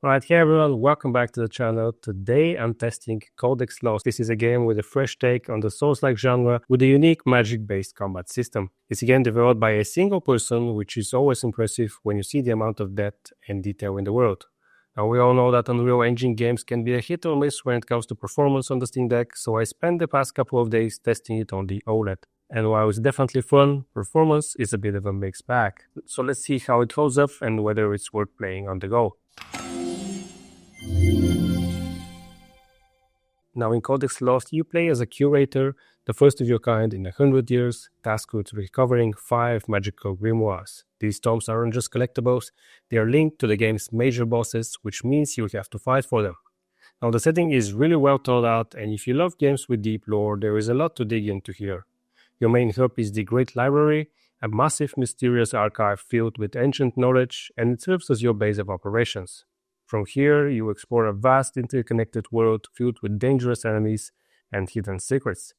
Alright, hey everyone, welcome back to the channel. Today I'm testing Codex Lost. This is a game with a fresh take on the Souls-like genre with a unique magic-based combat system. It's a game developed by a single person, which is always impressive when you see the amount of depth and detail in the world. Now we all know that Unreal Engine games can be a hit or miss when it comes to performance on the Steam Deck, so I spent the past couple of days testing it on the OLED. And while it's definitely fun, performance is a bit of a mixed bag. So let's see how it holds up and whether it's worth playing on the go. Now in Codex Lost, you play as a curator, the first of your kind in 100 years, tasked with recovering 5 magical grimoires. These tomes aren't just collectibles, they are linked to the game's major bosses, which means you have to fight for them. Now the setting is really well thought out, and if you love games with deep lore, there is a lot to dig into here. Your main hub is the Great Library, a massive mysterious archive filled with ancient knowledge, and it serves as your base of operations. From here, you explore a vast interconnected world filled with dangerous enemies and hidden secrets.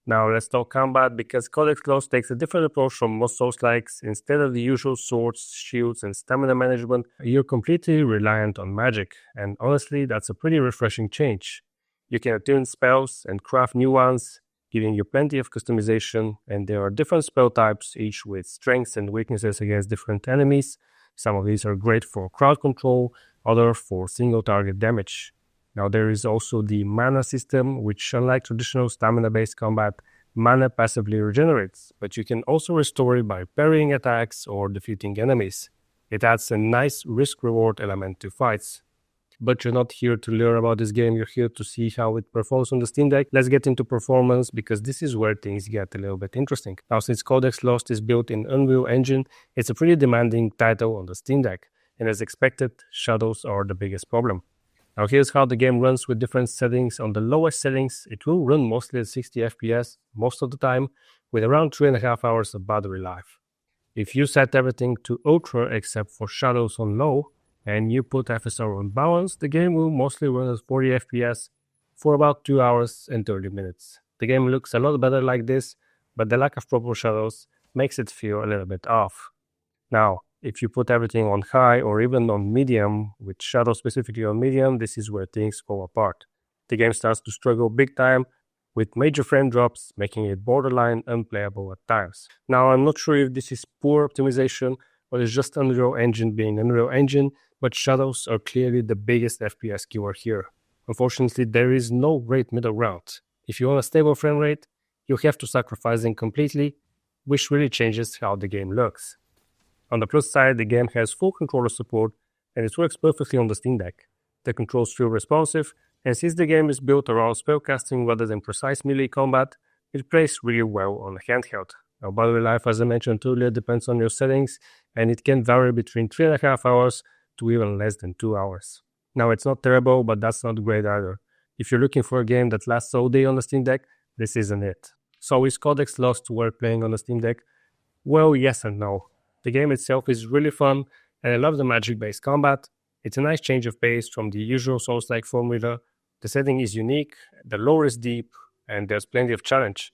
Now let's talk combat, because Codex Lost takes a different approach from most Souls-likes. Instead of the usual swords, shields, and stamina management, you're completely reliant on magic, and honestly, that's a pretty refreshing change. You can attune spells and craft new ones, giving you plenty of customization, and there are different spell types, each with strengths and weaknesses against different enemies. Some of these are great for crowd control, others for single target damage. Now there is also the mana system, which unlike traditional stamina-based combat, mana passively regenerates, but you can also restore it by parrying attacks or defeating enemies. It adds a nice risk-reward element to fights. But you're not here to learn about this game, you're here to see how it performs on the Steam Deck. Let's get into performance, because this is where things get a little bit interesting. Now since Codex Lost is built in Unreal Engine, it's a pretty demanding title on the Steam Deck, and as expected, shadows are the biggest problem. Now here's how the game runs with different settings. On the lowest settings, it will run mostly at 60 FPS most of the time, with around 3.5 hours of battery life. If you set everything to Ultra except for shadows on low, and you put FSR on balance, the game will mostly run at 40 FPS for about 2 hours and 30 minutes. The game looks a lot better like this, but the lack of proper shadows makes it feel a little bit off. Now, if you put everything on high or even on medium, with shadows specifically on medium, this is where things fall apart. The game starts to struggle big time, with major frame drops, making it borderline unplayable at times. Now, I'm not sure if this is poor optimization or it's just Unreal Engine being Unreal Engine, but shadows are clearly the biggest FPS killer here. Unfortunately, there is no great middle ground. If you want a stable frame rate, you have to sacrifice them completely, which really changes how the game looks. On the plus side, the game has full controller support, and it works perfectly on the Steam Deck. The controls feel responsive, and since the game is built around spellcasting rather than precise melee combat, it plays really well on a handheld. Now, battery life, as I mentioned earlier, depends on your settings, and it can vary between 3.5 hours to even less than 2 hours. Now, it's not terrible, but that's not great either. If you're looking for a game that lasts all day on the Steam Deck, this isn't it. So is Codex Lost worth playing on the Steam Deck? Well, yes and no. The game itself is really fun, and I love the magic-based combat. It's a nice change of pace from the usual Souls-like formula. The setting is unique, the lore is deep, and there's plenty of challenge.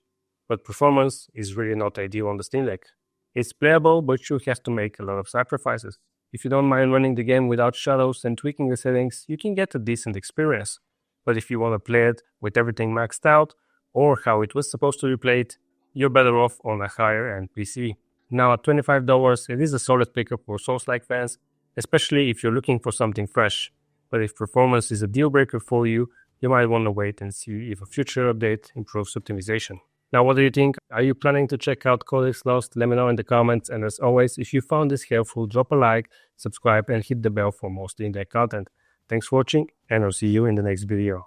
But performance is really not ideal on the Steam Deck. It's playable, but you have to make a lot of sacrifices. If you don't mind running the game without shadows and tweaking the settings, you can get a decent experience. But if you want to play it with everything maxed out, or how it was supposed to be played, you're better off on a higher-end PC. Now at $25, it is a solid pickup for Souls-like fans, especially if you're looking for something fresh. But if performance is a deal-breaker for you, you might want to wait and see if a future update improves optimization. Now, what do you think? Are you planning to check out Codex Lost? Let me know in the comments, and as always, if you found this helpful, drop a like, subscribe, and hit the bell for more Steam Deck content. Thanks for watching, and I'll see you in the next video.